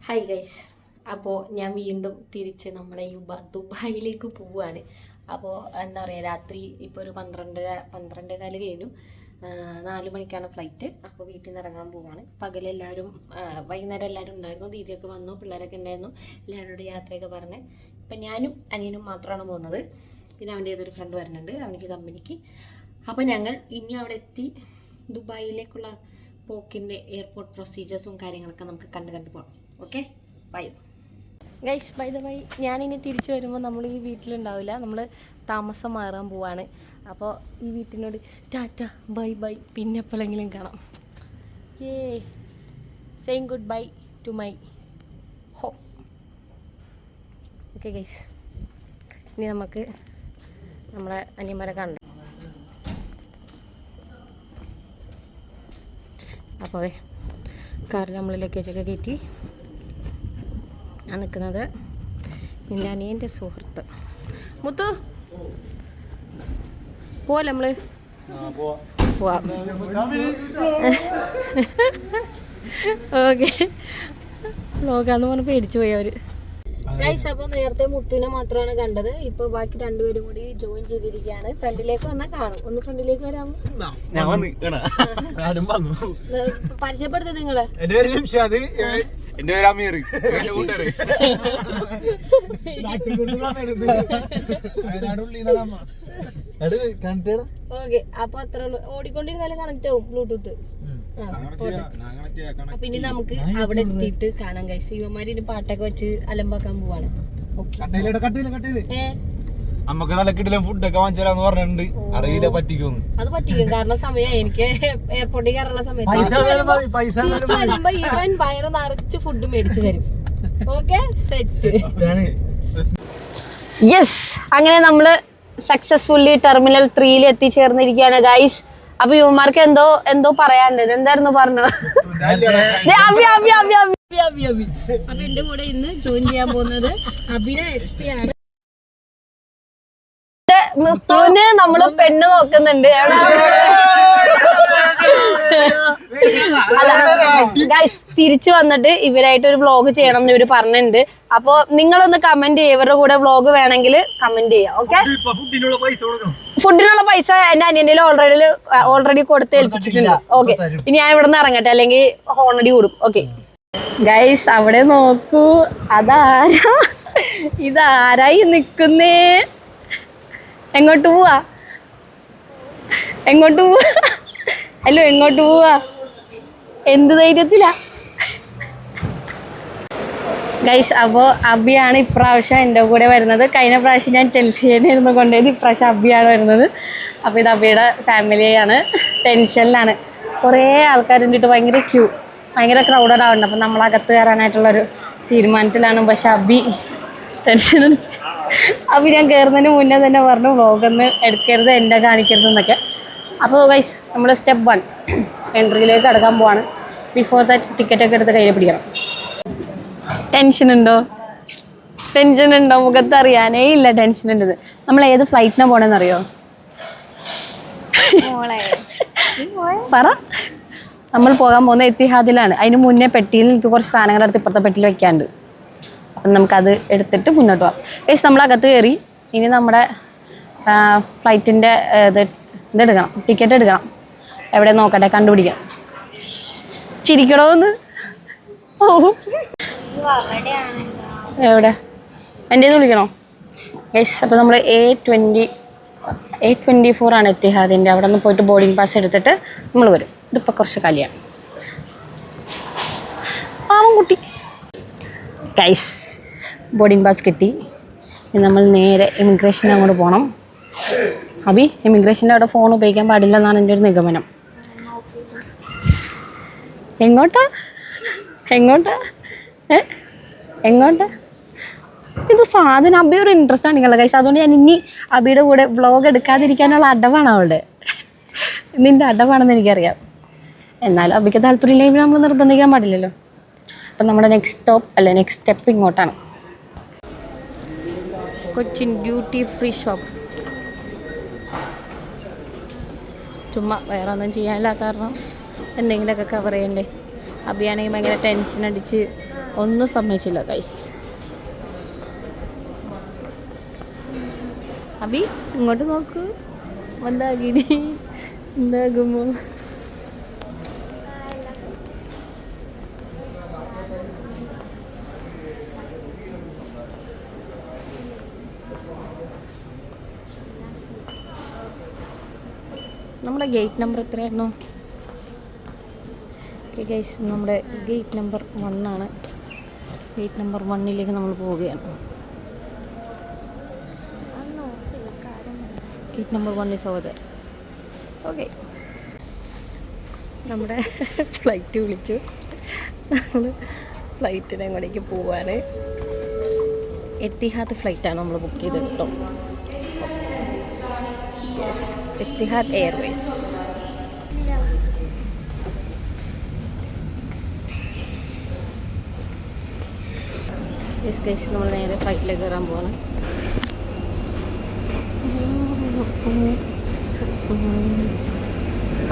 Hi guys, അപ്പോൾ ഞാൻ വീണ്ടും തിരിച്ച് നമ്മുടെ ദുബായിലേക്ക് പോവുകയാണ്. അപ്പോൾ എന്താ പറയുക, രാത്രി ഇപ്പോൾ ഒരു 12:15 കഴിഞ്ഞു. 4 മണിക്കാണ് ഫ്ലൈറ്റ്. അപ്പോൾ വീട്ടിൽ നിന്ന് ഇറങ്ങാൻ പോവുകയാണ്. പകലെല്ലാവരും വൈകുന്നേരം എല്ലാവരും ഉണ്ടായിരുന്നു. ദീദിയൊക്കെ വന്നു, പിള്ളേരൊക്കെ ഉണ്ടായിരുന്നു. എല്ലാവരോട് യാത്രയൊക്കെ പറഞ്ഞ് ഇപ്പം ഞാനും അനിയനും മാത്രമാണ് പോകുന്നത്. പിന്നെ അവൻ്റെ ഏതൊരു ഫ്രണ്ട് വരുന്നുണ്ട്, അവനിക്ക് കമ്പനിക്ക്. അപ്പോൾ ഞങ്ങൾ ഇനി അവിടെ എത്തി ദുബായിലേക്കുള്ള പോക്കിൻ്റെ എയർപോർട്ട് പ്രൊസീജിയേഴ്സും കാര്യങ്ങളൊക്കെ നമുക്ക് കണ്ടു പോകാം. Okay, bye guys. Bye the bye. ഞാനിനി തിരിച്ചു വരുമ്പോൾ നമ്മൾ ഈ വീട്ടിലുണ്ടാവില്ല, നമ്മൾ താമസം മാറാൻ പോവാണ്. അപ്പോൾ ഈ വീട്ടിനോട് ടാറ്റ ബൈ ബൈ, പിന്നെ എപ്പോഴെങ്കിലും കാണാം. Saying goodbye to my home. Okay guys, ഇനി നമുക്ക് നമ്മുടെ അനിയന്മാരെ കാണണം. അപ്പോൾ കാറിൽ നമ്മൾ ലഗേജൊക്കെ കയറ്റി ഞാൻ നിൽക്കുന്നത് എൻ്റെ അനിയൻ്റെ സുഹൃത്ത് മുത്തു. പോവല്ലേ നമ്മൾ? പോവാം. ഓക്കെ, വ്ലോഗാന്ന് പറഞ്ഞ് പേടിച്ചു പോയി അവർ. ഗൈസ്, അപ്പോൾ നേരത്തെ മുത്തുവിനെ മാത്രമാണ് കണ്ടത്. ഇപ്പോൾ ബാക്കി രണ്ടുപേരും കൂടി ജോയിൻ ചെയ്തിരിക്കുകയാണ്. ഫ്രണ്ടിലേക്ക് വന്നാൽ കാണും. ഒന്ന് ഫ്രണ്ടിലേക്ക് വരാമോ? പരിചയപ്പെടുത്ത നിങ്ങള്. എന്റെ പേര് അമീർ. ഓക്കെ, അപ്പൊ അത്ര ഓടിക്കൊണ്ടിരുന്നാലും കണക്ട് ആവും ബ്ലൂടൂത്ത്. അപ്പൊ ഇനി നമുക്ക് അവിടെ എത്തിയിട്ട് കാണാം ഗൈസ്. ഇവന്മാര് ഇനി പാട്ടൊക്കെ വെച്ച് അലമ്പാക്കാൻ പോവാണ്. നമുക്ക് നല്ല കിടിലം ഫുഡൊക്കെ വാങ്ങിച്ചാന്ന് പറഞ്ഞിട്ടുണ്ട്. അറിയില്ല പറ്റിക്കോന്ന്. അത് പറ്റിക്കും, കാരണം സമയം എനിക്ക് എയർപോർട്ടിൽ കയറാനുള്ള സമയത്ത് വരുമ്പോ ഇവൻ വയറ് നിറച്ച് ഫുഡ് മേടിച്ചു തരും. Okay, set. യെസ്, അങ്ങനെ നമ്മള് സക്സസ്ഫുള്ളി ടെർമിനൽ 3 എത്തിച്ചേർന്നിരിക്കുകയാണ് ഗൈസ്. അപ്പൊ യുവമാർക്ക് എന്തോ പറയാണ്ട്. എന്തായിരുന്നു പറഞ്ഞു? അപ്പൊ എന്റെ കൂടെ ഇന്ന് ജോയിൻ ചെയ്യാൻ പോകുന്നത് അഭിന SP ആണ്. മുത്തുവിന് നമ്മള് പെണ്ണ് നോക്കുന്നുണ്ട്. ഗൈസ്, തിരിച്ചു വന്നിട്ട് ഇവരായിട്ട് ഒരു വ്ളോഗ് ചെയ്യണം എന്ന് ഇവര് പറഞ്ഞിട്ടുണ്ട്. അപ്പൊ നിങ്ങളൊന്ന് കമന്റ് ചെയ്യുക, ഇവരുടെ കൂടെ വ്ളോഗ് വേണമെങ്കിൽ കമന്റ് ചെയ്യാം. ഓക്കെ, ഫുഡിനുള്ള പൈസ എന്റെ അനിയന്റെ ഓൾറെഡി കൊടുത്ത് ഏൽപ്പിച്ചിട്ടുണ്ട്. ഓക്കെ, ഇനി ഞാൻ ഇവിടെ നിന്ന് ഇറങ്ങട്ടെ, അല്ലെങ്കിൽ ഹോണടി കൂടും. ഓക്കെ ഗൈസ്, അവിടെ നോക്കൂ, ഇതാരായി നിക്കുന്നേ? എങ്ങോട്ട് പോവാ? ഹലോ, എങ്ങോട്ട് പോവാ? എന്ത് ധൈര്യത്തിലാ ഗൈസ്? അപ്പോൾ അബിയാണ് ഇപ്രാവശ്യം എൻ്റെ കൂടെ വരുന്നത്. കഴിഞ്ഞ പ്രാവശ്യം ഞാൻ ചെൽസിയായിരുന്നു കൊണ്ടുപോയത്, ഇപ്രാവശ്യം അബിയാണ് വരുന്നത്. അപ്പോൾ ഇത് അബിയുടെ ഫാമിലിയാണ്. ടെൻഷനിലാണ്, കുറേ ആൾക്കാരുണ്ടിട്ട് ഭയങ്കര ക്രൗഡഡ് ആവുന്നുണ്ട്. അപ്പം നമ്മളകത്ത് കയറാനായിട്ടുള്ളൊരു തീരുമാനത്തിലാണ്. പക്ഷെ അബി ടെൻഷൻ അടിച്ച് ഞാൻ കയറുന്നതിന് മുന്നേ തന്നെ പറഞ്ഞു വ്ളോഗൊന്ന് എടുക്കരുത്, എൻ്റെ കാണിക്കരുത് എന്നൊക്കെ. അപ്പോൾ ഗൈസ്, നമ്മൾ സ്റ്റെപ്പ് 1 എൻട്രിയിലേക്ക് കടക്കാൻ പോവാണ്. ബിഫോർ ദാറ്റ് ടിക്കറ്റൊക്കെ എടുത്ത് കയ്യിൽ പിടിക്കണം. ടെൻഷൻ ഉണ്ടോ? മുഖത്ത് അറിയാനേ ഇല്ല ടെൻഷൻ ഉണ്ടത്. നമ്മൾ ഏത് ഫ്ലൈറ്റിനാണ് പോകണമെന്നറിയോ? പറ. നമ്മൾ പോകാൻ പോകുന്ന എത്തിഹാദിലാണ്. അതിന് മുന്നേ പെട്ടിയിൽ എനിക്ക് കുറച്ച് സാധനങ്ങൾ എടുത്ത് ഇപ്പുറത്തെ പെട്ടിയിൽ വെക്കാണ്ട്. അപ്പം നമുക്കത് എടുത്തിട്ട് മുന്നോട്ട് പോകാം. ഗൈസ്, നമ്മളകത്ത് കയറി. ഇനി നമ്മുടെ ഫ്ലൈറ്റിൻ്റെ ഇതെടുക്കണം, ടിക്കറ്റ് എടുക്കണം. എവിടെ നോക്കട്ടെ, കണ്ടുപിടിക്കാം. ചിരിക്കണോന്ന്? ഓ, എവിടെ? എൻ്റെ നിന്ന് വിളിക്കണോ? ഗൈസ്, അപ്പോൾ നമ്മൾ A24 ആണ് എത്തിഹാദിൻ്റെ. അവിടെ നിന്ന് പോയിട്ട് ബോർഡിംഗ് പാസ് എടുത്തിട്ട് നമ്മൾ വരും. ഇതിപ്പോൾ കുറച്ച് കാലിയാണ്. കുട്ടി ഗൈസ്, ബോർഡിംഗ് പാസ് കിട്ടി. നമ്മൾ നേരെ ഇമിഗ്രേഷന് അങ്ങോട്ട് പോകണം. അബി, ഇമിഗ്രേഷൻ്റെ അവിടെ ഫോൺ ഉപയോഗിക്കാൻ പാടില്ലെന്നാണ് എൻ്റെ ഒരു നിഗമനം. എങ്ങോട്ടാ? ഇത് സാധനം അബി ഒരു ഇൻട്രസ്റ്റ് ആണെങ്കിലോ ഗൈസ്. അതുകൊണ്ട് ഞാൻ ഇനി അബിയുടെ കൂടെ വ്ളോഗ് എടുക്കാതിരിക്കാനുള്ള അടവാണ് അവളുടെ. നിൻ്റെ അടവാണെന്ന് എനിക്കറിയാം. എന്നാലും അബിക്ക് താല്പര്യമില്ലെങ്കിൽ നമ്മൾ നിർബന്ധിക്കാൻ പാടില്ലല്ലോ. അപ്പം നമ്മുടെ നെക്സ്റ്റ് സ്റ്റെപ്പ് ഇങ്ങോട്ടാണ്. Cochin duty free shop. ചുമ്മാ വേറെ ഒന്നും ചെയ്യാനില്ലാത്ത കാരണം എന്തെങ്കിലുമൊക്കെ കവർ ചെയ്യണ്ടേ. അബിയാണെങ്കിൽ ഭയങ്കര ടെൻഷൻ അടിച്ച് ഒന്നും സമ്മതിച്ചില്ല ഗൈസ്. അബി ഇങ്ങോട്ട് നോക്കൂ, എന്താകിനി എന്താകുമോ? നമ്മുടെ ഗേറ്റ് നമ്പർ എത്രയായിരുന്നു? ഗൈസ്, നമ്മുടെ ഗേറ്റ് നമ്പർ 1 ആണ്. ഗേറ്റ് നമ്പർ 1 നമ്മൾ പോവുകയാണ്. Gate number 1 is over there. Okay, നമ്മുടെ ഫ്ലൈറ്റ് വിളിച്ചു. നമ്മൾ ഫ്ലൈറ്റിന് അങ്ങോട്ടേക്ക് പോവാണ്. എത്തിഹാദ് ഫ്ലൈറ്റാണ് നമ്മൾ ബുക്ക് ചെയ്തത് കേട്ടോ. Yes, Etihad airways. Yes guys, നമ്മൾ നേരെ ഫ്ലൈറ്റിലേക്ക് കയറാൻ പോവാണ്.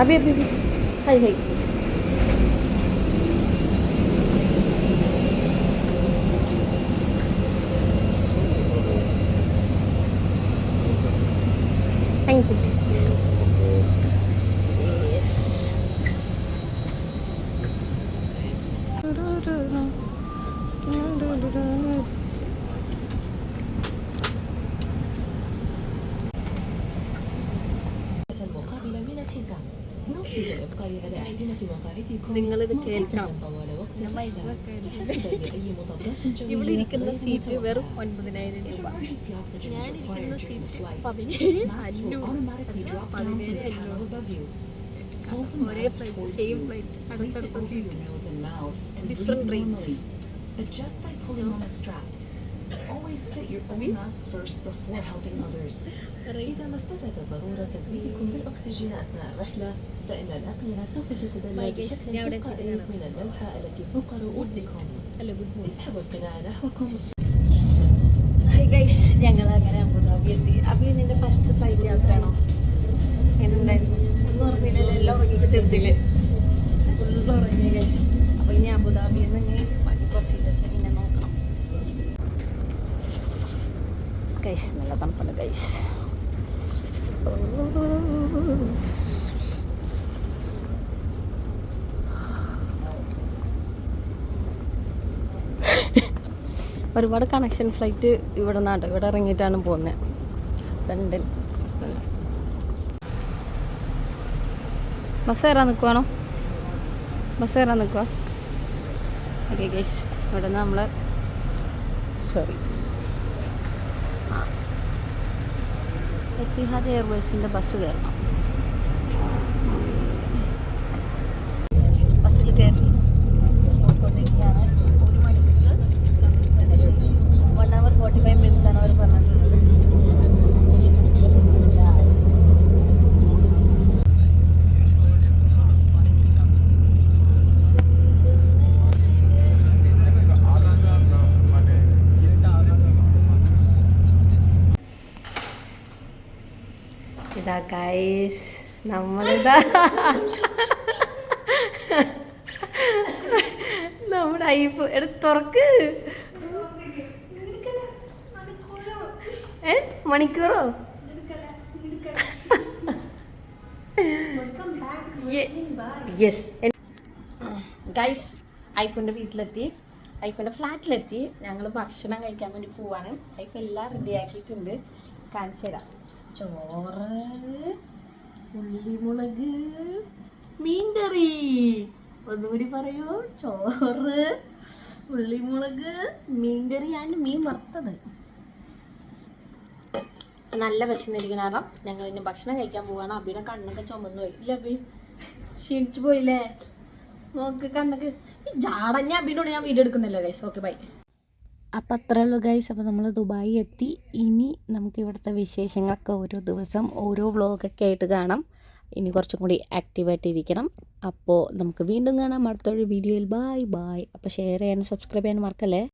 അബി അബി അബി ഹൈ ഹൈ. Thank you. നിങ്ങളിത് കേൾക്കണം. ഇവിടെ ഇരിക്കുന്ന സീറ്റ് വെറും 9,000 രൂപ. ഞാനിരിക്കുന്ന സീറ്റ് 17,500. 17,500. ഒരേ ഫ്ലൈറ്റ്, സെയിം ഫ്ലൈറ്റ്, അടുത്തടുത്ത seat, different rates. Always fit your own mask first before helping others. إذا ما استدعت الضرورة تزويدكم بالأكسجين أثناء الرحلة فإن الأقنعة سوف تتدلى بشكل تلقائي من اللوحة التي فوق رؤوسكم. اسحبوا القناع نحوكم. Hi guys, ഞങ്ങൾ അങ്ങനെ അബുദാബി എത്തി. അബി, നിന്റെ ഫസ്റ്റ് ഫ്ലൈറ്റ് യാത്രയാണോ? എന്നുണ്ടായിരുന്നു? ഒന്നും ഉറങ്ങിയില്ലല്ലോ, എല്ലാം ഉറങ്ങിയിട്ട് തീർത്തില്ലേ? ഫുള്ള് ഉറങ്ങി ഗൈസ്. അപ്പോൾ ഇനി അബുദാബിയിൽ നിന്ന് ബാക്കി പ്രൊസീജിയേഴ്സ് പിന്നെ നോക്കണം ഗൈസ്. നല്ല തണുപ്പാണ് ഗൈസ്. ഒരുപാട് കണക്ഷൻ ഫ്ലൈറ്റ് ഇവിടെ നിന്നാണ്, ഇവിടെ ഇറങ്ങിയിട്ടാണ് പോകുന്നത്. ലണ്ടൻ ബസ് കയറാൻ നിൽക്കുവാണോ? ബസ് കയറാൻ നിൽക്കുക. ഓക്കെ ഗൈസ്, ഇവിടെ നിന്ന് നമ്മൾ എത്തിഹാദ് എയർവേസിൻ്റെ ബസ് കയറണം. ബസ്സിൽ കയറി പോയിക്കൊണ്ടിരിക്കുകയാണ്. 1 മണിക്കൂർ 1 hour 45 minutes ആണ് അവർ പറഞ്ഞിട്ടുള്ളത്. ഇതാ ഗൈസ്, നമ്മളിതാ നമ്മുടെ ഐഫ് എടുത്ത് തുറക്ക്. മണിക്കൂറോ? യെസ് ഗൈസ്, ഐഫോൻ്റെ വീട്ടിലെത്തി, ഐഫോൻ്റെ ഫ്ലാറ്റിലെത്തി. ഞങ്ങൾ ഭക്ഷണം കഴിക്കാൻ വേണ്ടി പോവാണ്. ഐഫ് എല്ലാം റെഡിയാക്കിയിട്ടുണ്ട്, കാണിച്ചു തരാം. ചോറ്, ഉള്ളിമുളക്, മീൻകറി. ഒന്നുകൂടി പറയൂ. ചോറ്, ഉള്ളിമുളക്, മീൻകറി ആൻഡ് മീൻ വറുത്തത്. നല്ല വിശന്നിരിക്കുന്ന കാരണം ഞങ്ങൾ ഇനി ഭക്ഷണം കഴിക്കാൻ പോവാണ്. അബിയുടെ കണ്ണൊക്കെ ചുമന്നു പോയി. ഇല്ല അബി, ക്ഷീണിച്ചു പോയില്ലേ? നോക്ക് കണ്ണൊക്കെ ജാടഞ്ഞ. അബിനോട് ഞാൻ വീഡിയോ എടുക്കുന്നില്ല ഗൈസ്. Okay bye. അപ്പം അത്രേ ഉള്ളൂ ഗൈസ്. അപ്പോൾ നമ്മൾ ദുബായി എത്തി. ഇനി നമുക്ക് ഇവിടുത്തെ വിശേഷങ്ങളൊക്കെ ഓരോ ദിവസം ഓരോ വ്ളോഗൊക്കെ ആയിട്ട് കാണാം. ഇനി കുറച്ചും കൂടി ആക്റ്റീവായിട്ട് ഇരിക്കണം. അപ്പോൾ നമുക്ക് വീണ്ടും കാണാം അടുത്തൊരു വീഡിയോയിൽ. Bye bye. അപ്പോൾ ഷെയർ ചെയ്യാനും സബ്സ്ക്രൈബ് ചെയ്യാനും മറക്കല്ലേ.